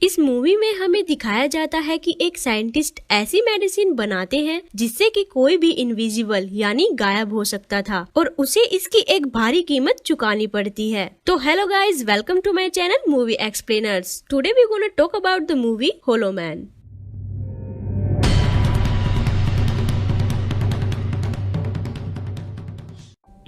इस मूवी में हमें दिखाया जाता है कि एक साइंटिस्ट ऐसी मेडिसिन बनाते हैं जिससे कि कोई भी इनविजिबल यानी गायब हो सकता था और उसे इसकी एक भारी कीमत चुकानी पड़ती है। तो hello guys, welcome to my channel movie explainers. Today we gonna talk about the movie Hollow Man.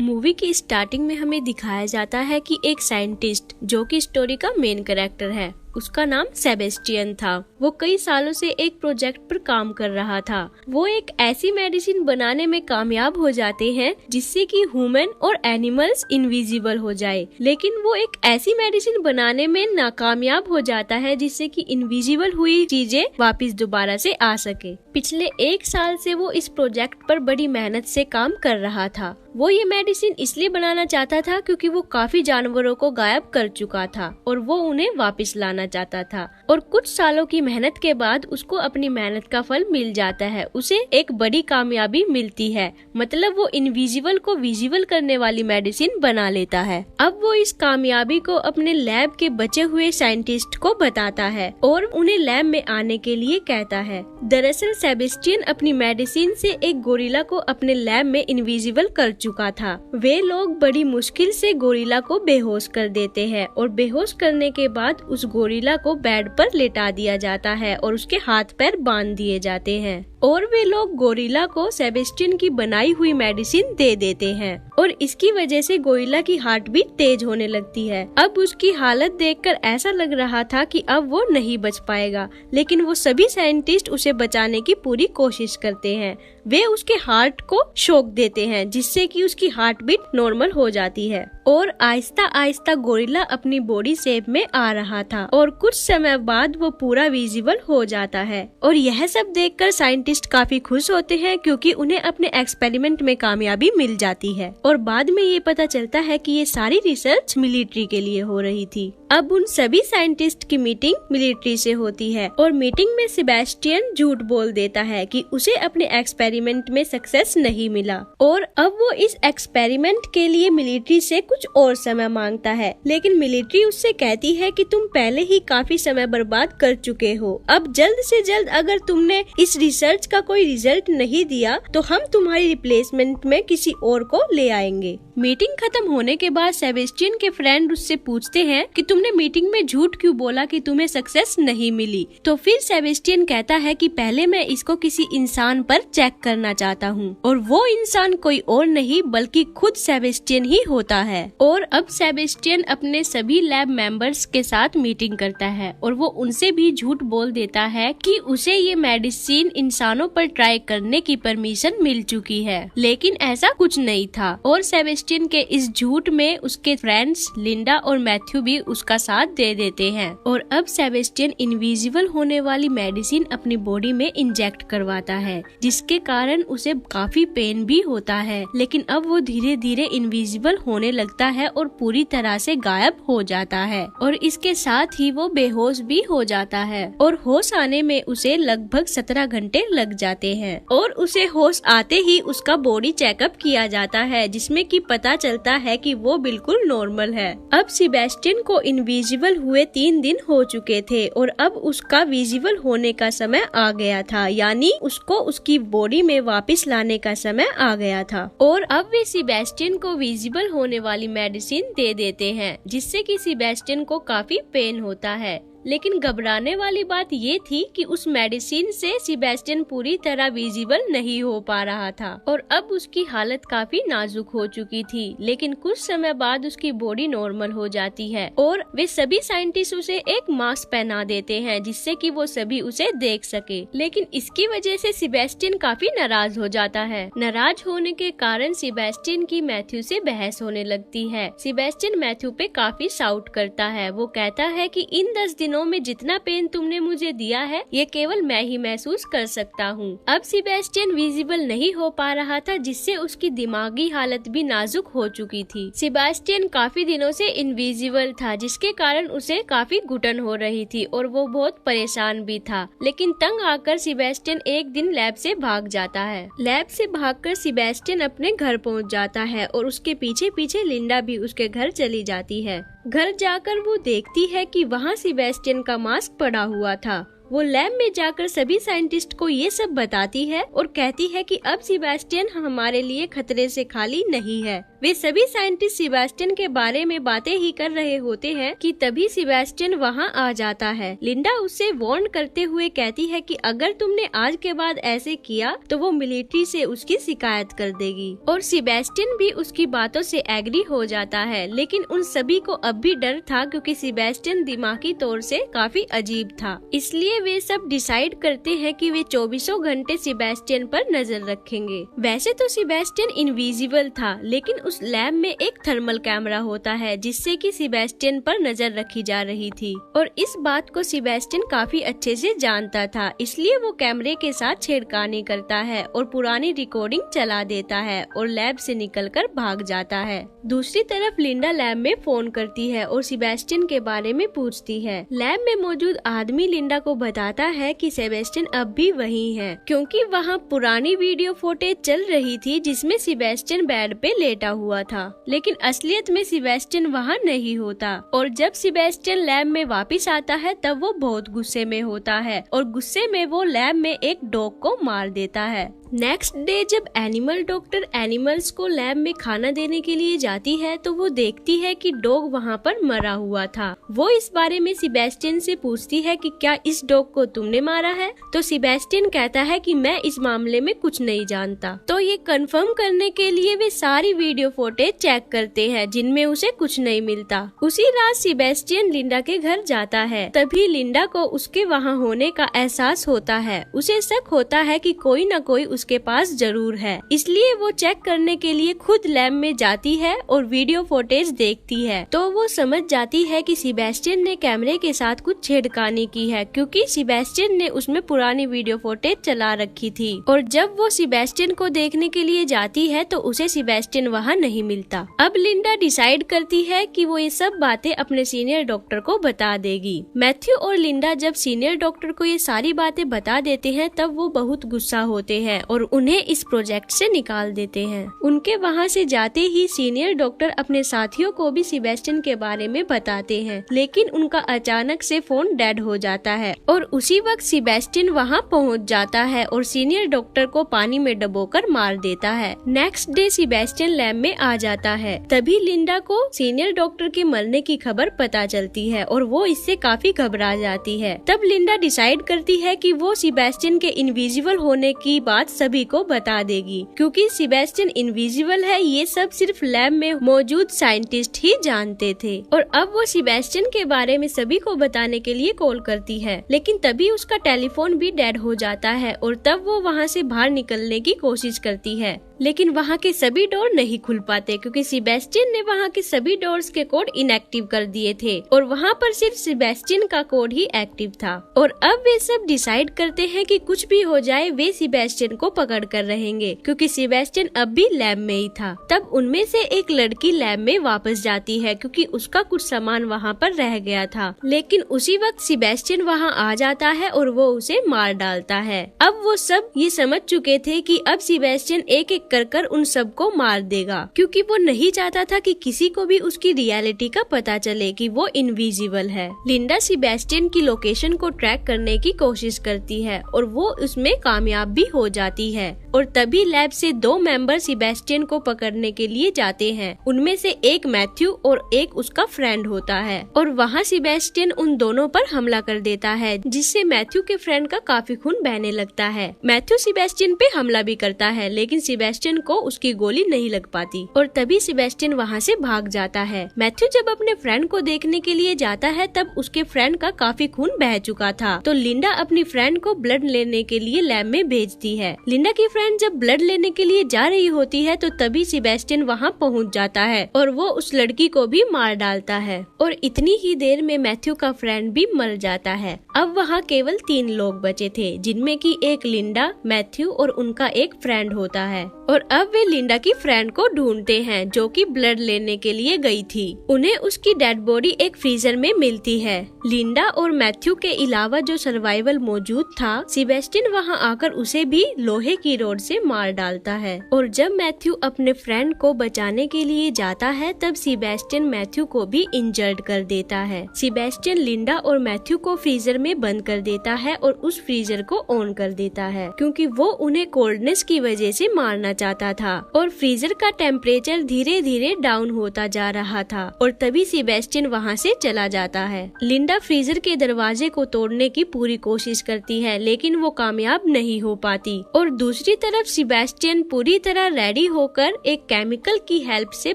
मूवी की स्टार्टिंग में हमें दिखाया जाता है कि एक साइंटिस्ट जो कि स्टोरी का मेन कैरेक्टर है, उसका नाम सेबेस्टियन था। वो कई सालों से एक प्रोजेक्ट पर काम कर रहा था। वो एक ऐसी मेडिसिन बनाने में कामयाब हो जाते हैं जिससे कि ह्यूमन और एनिमल्स इनविजिबल हो जाए, लेकिन वो एक ऐसी मेडिसिन बनाने में नाकामयाब हो जाता है जिससे कि इनविजिबल हुई चीजें वापस दोबारा से आ सके। पिछले 1 साल से वो इस प्रोजेक्ट पर बड़ी मेहनत से काम कर रहा था। वो ये मेडिसिन इसलिए बनाना चाहता था क्योंकि वो काफी जानवरों को गायब कर चुका था और वो उन्हें वापस लाना चाहता था। और कुछ सालों की मेहनत के बाद उसको अपनी मेहनत का फल मिल जाता है। उसे एक बड़ी कामयाबी मिलती है, मतलब वो इनविजिबल को विजिबल करने वाली मेडिसिन बना लेता है। अब वो इस कामयाबी को अपने लैब के बचे हुए साइंटिस्ट को बताता है और उन्हें लैब में आने के लिए कहता है। दरअसल सेबेस्टियन अपनी मेडिसिन से एक गोरिल्ला को अपने लैब में इनविजिबल कर चुका था। वे लोग बड़ी मुश्किल से गोरिल्ला को बेहोश कर देते हैं और बेहोश करने के बाद उस गोरिल्ला को बेड पर लेटा दिया जाता है और उसके हाथ पैर बांध दिए जाते हैं और वे लोग गोरिल्ला को सेबेस्टियन की बनाई हुई मेडिसिन दे देते हैं और इसकी वजह से गोरिल्ला की हार्ट बीट तेज होने लगती है। अब उसकी हालत देखकर ऐसा लग रहा था कि अब वो नहीं बच पाएगा, लेकिन वो सभी साइंटिस्ट उसे बचाने की पूरी कोशिश करते हैं। वे उसके हार्ट को शॉक देते हैं जिससे कि उसकी हार्ट बीट नॉर्मल हो जाती है और आहिस्ता आहिस्ता गोरिल्ला अपनी बॉडी शेप में आ रहा था और कुछ समय बाद वो पूरा विजिबल हो जाता है। और यह सब देखकर साइंटिस्ट काफी खुश होते हैं क्योंकि उन्हें अपने एक्सपेरिमेंट में कामयाबी मिल जाती है। और बाद में ये पता चलता है कि ये सारी रिसर्च मिलिट्री के लिए हो रही थी। अब उन सभी साइंटिस्ट की मीटिंग मिलिट्री से होती है और मीटिंग में सेबेस्टियन झूठ बोल देता है कि उसे अपने एक्सपेरिमेंट में सक्सेस नहीं मिला और अब वो इस एक्सपेरिमेंट के लिए मिलिट्री से कुछ और समय मांगता है, लेकिन मिलिट्री उससे कहती है कि तुम पहले ही काफी समय बर्बाद कर चुके हो। अब जल्द से जल्द अगर तुमने इस रिसर्च का कोई रिजल्ट नहीं दिया तो हम तुम्हारी रिप्लेसमेंट में किसी और को ले आएंगे। मीटिंग खत्म होने के बाद सेबेस्टियन के फ्रेंड उससे पूछते हैं कि तुमने मीटिंग में झूठ क्यों बोला कि तुम्हें सक्सेस नहीं मिली। तो फिर सेबेस्टियन कहता है कि पहले मैं इसको किसी इंसान पर चेक करना चाहता हूँ और वो इंसान कोई और नहीं बल्कि खुद सेबेस्टियन ही होता है। और अब सेबेस्टियन अपने सभी लैब मेंबर्स के साथ मीटिंग करता है और वो उनसे भी झूठ बोल देता है कि उसे ये मेडिसिन इंसानों पर ट्राई करने की परमिशन मिल चुकी है, लेकिन ऐसा कुछ नहीं था। और सेबेस्टियन के इस झूठ में उसके फ्रेंड्स लिंडा और मैथ्यू भी उसका साथ दे देते हैं और अब सेबेस्टियन इनविजिबल होने वाली मेडिसिन अपनी बॉडी में इंजेक्ट करवाता है, जिसके कारण उसे काफी पेन भी होता है। लेकिन अब वो धीरे धीरे इनविजिबल होने लगता है और पूरी तरह से गायब हो जाता है और इसके साथ ही वो बेहोश भी हो जाता है और होश आने में उसे लगभग 17 घंटे लग जाते हैं और उसे होश आते ही उसका बॉडी चेकअप किया जाता है जिसमें कि पता चलता है कि वो बिल्कुल नॉर्मल है। अब सेबेस्टियन को इनविजिबल हुए 3 दिन हो चुके थे और अब उसका विजिबल होने का समय आ गया था, यानी उसको उसकी बॉडी में वापस लाने का समय आ गया था। और अब वे सेबेस्टियन को विजिबल होने वाली मेडिसिन दे देते हैं जिससे कि सेबेस्टियन को काफी पेन होता है। लेकिन घबराने वाली बात ये थी कि उस मेडिसिन से सेबेस्टियन पूरी तरह विजिबल नहीं हो पा रहा था और अब उसकी हालत काफी नाजुक हो चुकी थी। लेकिन कुछ समय बाद उसकी बॉडी नॉर्मल हो जाती है और वे सभी साइंटिस्ट उसे एक मास्क पहना देते हैं जिससे कि वो सभी उसे देख सके। लेकिन इसकी वजह से सेबेस्टियन काफी नाराज हो जाता है। नाराज होने के कारण सेबेस्टियन की मैथ्यू से बहस होने लगती है। सेबेस्टियन मैथ्यू पे काफी शाउट करता है। वो कहता है कि इन 10 दिनों में जितना पेन तुमने मुझे दिया है ये केवल मैं ही महसूस कर सकता हूँ। अब सेबेस्टियन विजिबल नहीं हो पा रहा था जिससे उसकी दिमागी हालत भी नाजुक हो चुकी थी। सेबेस्टियन काफी दिनों से इनविजिबल था जिसके कारण उसे काफी घुटन हो रही थी और वो बहुत परेशान भी था। लेकिन तंग आकर सेबेस्टियन एक दिन लैब से भाग जाता है। लैब से भागकर सेबेस्टियन अपने घर पहुँच जाता है और उसके पीछे पीछे लिंडा भी उसके घर चली जाती है। घर जाकर वो देखती है कि वहाँ सेबेस्टियन का मास्क पड़ा हुआ था। वो लैब में जाकर सभी साइंटिस्ट को ये सब बताती है और कहती है कि अब सेबेस्टियन हमारे लिए खतरे से खाली नहीं है। वे सभी साइंटिस्ट सेबेस्टियन के बारे में बातें ही कर रहे होते हैं कि तभी सेबेस्टियन वहाँ आ जाता है। लिंडा उससे वार्न करते हुए कहती है कि अगर तुमने आज के बाद ऐसे किया तो वो मिलिट्री से उसकी शिकायत कर देगी, और सेबेस्टियन भी उसकी बातों से एग्री हो जाता है। लेकिन उन सभी को अब भी डर था क्योंकि सेबेस्टियन दिमागी तौर से काफी अजीब था। इसलिए वे सब डिसाइड करते हैं कि वे 24 घंटे सेबेस्टियन पर नजर रखेंगे। वैसे तो सेबेस्टियन इनविजिबल था, लेकिन उस लैब में एक थर्मल कैमरा होता है जिससे कि सेबेस्टियन पर नजर रखी जा रही थी, और इस बात को सेबेस्टियन काफी अच्छे से जानता था। इसलिए वो कैमरे के साथ छेड़खानी करता है और पुरानी रिकॉर्डिंग चला देता है और लैब से निकलकर भाग जाता है। दूसरी तरफ लिंडा लैब में फोन करती है और सेबेस्टियन के बारे में पूछती है। लैब में मौजूद आदमी लिंडा को बताता है कि सेबेस्टियन अब भी वहीं है, क्योंकि वहाँ पुरानी वीडियो फुटेज चल रही थी जिसमें सेबेस्टियन बेड पे लेटा हुआ था, लेकिन असलियत में सेबेस्टियन वहाँ नहीं होता। और जब सेबेस्टियन लैब में वापस आता है तब वो बहुत गुस्से में होता है और गुस्से में वो लैब में एक डॉग को मार देता है। नेक्स्ट डे जब एनिमल डॉक्टर एनिमल्स को लैब में खाना देने के लिए जाती है तो वो देखती है कि डॉग वहाँ पर मरा हुआ था। वो इस बारे में सेबेस्टियन से पूछती है कि क्या इस डॉग को तुमने मारा है? तो सेबेस्टियन कहता है कि मैं इस मामले में कुछ नहीं जानता। तो ये कंफर्म करने के लिए वे सारी वीडियो फुटेज चेक करते हैं जिनमें उसे कुछ नहीं मिलता। उसी रात सेबेस्टियन लिंडा के घर जाता है। तभी लिंडा को उसके वहाँ होने का एहसास होता है। उसे शक होता है कि कोई न कोई उसके पास जरूर है, इसलिए वो चेक करने के लिए खुद लैब में जाती है और वीडियो फुटेज देखती है। तो वो समझ जाती है कि सेबेस्टियन ने कैमरे के साथ कुछ छेड़खानी की है, क्योंकि सेबेस्टियन ने उसमें पुरानी वीडियो फुटेज चला रखी थी। और जब वो सेबेस्टियन को देखने के लिए जाती है तो उसे सेबेस्टियन वहाँ नहीं मिलता। अब लिंडा डिसाइड करती है कि वो ये सब बातें अपने सीनियर डॉक्टर को बता देगी। मैथ्यू और लिंडा जब सीनियर डॉक्टर को ये सारी बातें बता देते हैं तब वो बहुत गुस्सा होते हैं और उन्हें इस प्रोजेक्ट से निकाल देते हैं। उनके वहाँ से जाते ही सीनियर डॉक्टर अपने साथियों को भी सेबेस्टियन के बारे में बताते हैं, लेकिन उनका अचानक से फोन डेड हो जाता है और उसी वक्त सेबेस्टियन वहाँ पहुँच जाता है और सीनियर डॉक्टर को पानी में डुबोकर मार देता है। नेक्स्ट डे सेबेस्टियन लैब में आ जाता है। तभी लिंडा को सीनियर डॉक्टर के मरने की खबर पता चलती है और वो इससे काफी घबरा जाती है। तब लिंडा डिसाइड करती है कि वो सेबेस्टियन के इनविजिबल होने की बात सभी को बता देगी, क्योंकि सेबेस्टियन इनविजिबल है ये सब सिर्फ लैब में मौजूद साइंटिस्ट ही जानते थे। और अब वो सेबेस्टियन के बारे में सभी को बताने के लिए कॉल करती है, लेकिन तभी उसका टेलीफोन भी डेड हो जाता है और तब वो वहाँ से बाहर निकलने की कोशिश करती है, लेकिन वहाँ के सभी डोर नहीं खुल पाते क्योंकि सेबेस्टियन ने वहाँ के सभी डोर्स के कोड इनएक्टिव कर दिए थे और वहाँ पर सिर्फ सेबेस्टियन का कोड ही एक्टिव था। और अब वे सब डिसाइड करते हैं कि कुछ भी हो जाए वे सेबेस्टियन को पकड़ कर रहेंगे, क्योंकि सेबेस्टियन अब भी लैब में ही था। तब उनमें से एक लड़की लैब में वापस जाती है क्योंकि उसका कुछ सामान वहाँ पर रह गया था, लेकिन उसी वक्त सेबेस्टियन वहाँ आ जाता है और वो उसे मार डालता है। अब वो सब ये समझ चुके थे कि अब सेबेस्टियन एक एक कर उन सबको मार देगा, क्योंकि वो नहीं चाहता था कि किसी को भी उसकी रियलिटी का पता चले कि वो इनविजिबल है। लिंडा सेबेस्टियन की लोकेशन को ट्रैक करने की कोशिश करती है और वो उसमें कामयाब भी हो जाती है। और तभी लैब से 2 मेंबर सेबेस्टियन को पकड़ने के लिए जाते हैं। उनमें से एक मैथ्यू और एक उसका फ्रेंड होता है और वहाँ सेबेस्टियन उन दोनों पर हमला कर देता है, जिससे मैथ्यू के फ्रेंड का काफी खून बहने लगता है। मैथ्यू सेबेस्टियन पे हमला भी करता है, लेकिन सेबेस्टियन को उसकी गोली नहीं लग पाती और तभी सेबेस्टियन वहाँ से भाग जाता है। मैथ्यू जब अपने फ्रेंड को देखने के लिए जाता है तब उसके फ्रेंड का काफी खून बह चुका था, तो लिंडा अपनी फ्रेंड को ब्लड लेने के लिए लैब में भेजती है। लिंडा की फ्रेंड जब ब्लड लेने के लिए जा रही होती है तो तभी सेबेस्टियन वहाँ पहुँच जाता है और वो उस लड़की को भी मार डालता है और इतनी ही देर में मैथ्यू का फ्रेंड भी मर जाता है। अब वहाँ केवल 3 लोग बचे थे, जिनमें की एक लिंडा, मैथ्यू और उनका एक फ्रेंड होता है। और अब वे लिंडा की फ्रेंड को ढूंढते हैं जो कि ब्लड लेने के लिए गई थी। उन्हें उसकी डेड बॉडी एक फ्रीजर में मिलती है। लिंडा और मैथ्यू के अलावा जो सर्वाइवल मौजूद था, सेबेस्टियन वहां आकर उसे भी लोहे की रॉड से मार डालता है। और जब मैथ्यू अपने फ्रेंड को बचाने के लिए जाता है तब सेबेस्टियन मैथ्यू को भी इंजर्ड कर देता है। सेबेस्टियन लिंडा और मैथ्यू को फ्रीजर में बंद कर देता है और उस फ्रीजर को ऑन कर देता है क्योंकि वो उन्हें कोल्डनेस की वजह से मारना चाहता था। और फ्रीजर का टेम्परेचर धीरे धीरे डाउन होता जा रहा था और तभी सेबेस्टियन वहाँ से चला जाता है। लिंडा फ्रीजर के दरवाजे को तोड़ने की पूरी कोशिश करती है लेकिन वो कामयाब नहीं हो पाती। और दूसरी तरफ सेबेस्टियन पूरी तरह रेडी होकर एक केमिकल की हेल्प से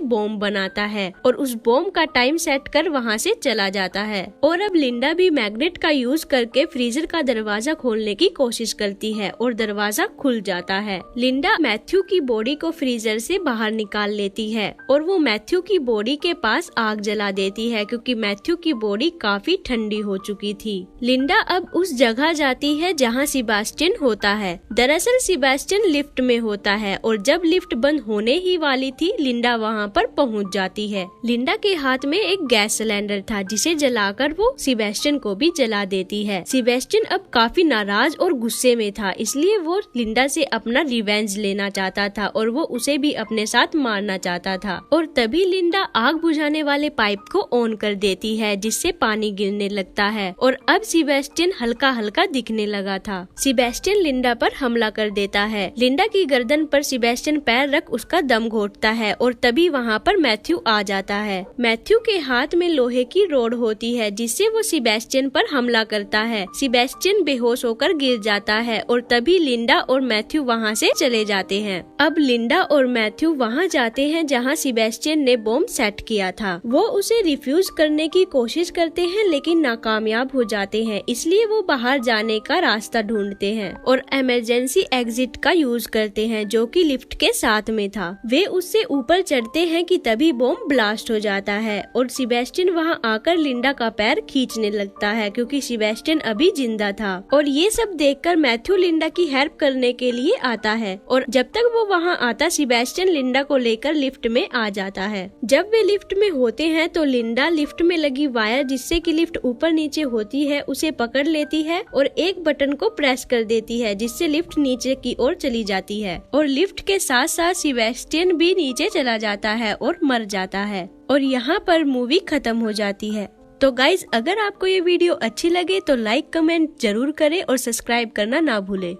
बॉम्ब बनाता है और उस बॉम्ब का टाइम सेट कर वहाँ से चला जाता है। और अब लिंडा भी मैग्नेट का यूज करके फ्रीजर का दरवाजा खोलने की कोशिश करती है और दरवाजा खुल जाता है। लिंडा मैथ्यू की बॉडी को फ्रीजर से बाहर निकाल लेती है और वो मैथ्यू की बॉडी के पास आग जला देती है क्योंकि मैथ्यू की बॉडी काफी ठंडी हो चुकी थी। लिंडा अब उस जगह जाती है जहाँ सेबेस्टियन होता है। दरअसल सेबेस्टियन लिफ्ट में होता है और जब लिफ्ट बंद होने ही वाली थी लिंडा वहाँ पर पहुँच जाती है। लिंडा के हाथ में एक गैस सिलेंडर था जिसे जलाकर वो सेबेस्टियन को भी जला देती है। सेबेस्टियन अब काफी नाराज और गुस्से में था, इसलिए वो लिंडा से अपना रिवेंज लेना चाहता था और वो उसे भी अपने साथ मारना चाहता था। और तभी लिंडा आग बुझाने वाले पाइप को ऑन कर देती है जिससे पानी गिरने लगता है और अब सेबेस्टियन हल्का हल्का दिखने लगा था। सेबेस्टियन लिंडा पर हमला कर देता है। लिंडा की गर्दन पर सेबेस्टियन पैर रख उसका दम घोटता है और तभी वहाँ पर मैथ्यू आ जाता है। मैथ्यू के हाथ में लोहे की रॉड होती है जिससे वो सेबेस्टियन पर हमला करता है। सेबेस्टियन बेहोश होकर गिर जाता है और तभी लिंडा और मैथ्यू वहाँ से चले जाते हैं। अब लिंडा और मैथ्यू वहाँ जाते हैं जहाँ सेबेस्टियन ने बॉम्ब सेट किया था। वो उसे रिफ्यूज करने की कोशिश करते हैं लेकिन नाकामयाब हो जाते हैं, इसलिए वो बाहर जाने का रास्ता ढूंढते हैं और इमरजेंसी एग्जिट का यूज करते हैं जो कि लिफ्ट के साथ में था। वे उससे ऊपर चढ़ते हैं कि तभी बॉम्ब ब्लास्ट हो जाता है और सेबेस्टियन वहाँ आकर लिंडा का पैर खींचने लगता है क्योंकि सेबेस्टियन अभी जिंदा था। और ये सब देखकर मैथ्यू लिंडा की हेल्प करने के लिए आता है और जब तक वो वहाँ आता सेबेस्टियन लिंडा को लेकर लिफ्ट में आ जाता है। जब वे लिफ्ट में होते हैं तो लिंडा लिफ्ट में लगी वायर जिससे कि लिफ्ट ऊपर नीचे होती है उसे पकड़ लेती है और एक बटन को प्रेस कर देती है जिससे लिफ्ट नीचे की ओर चली जाती है और लिफ्ट के साथ साथ सेबेस्टियन भी नीचे चला जाता है और मर जाता है। और यहाँ पर मूवी खत्म हो जाती है। तो गाइज, अगर आपको ये वीडियो अच्छी लगे तो लाइक कमेंट जरूर करें और सब्सक्राइब करना ना भूले।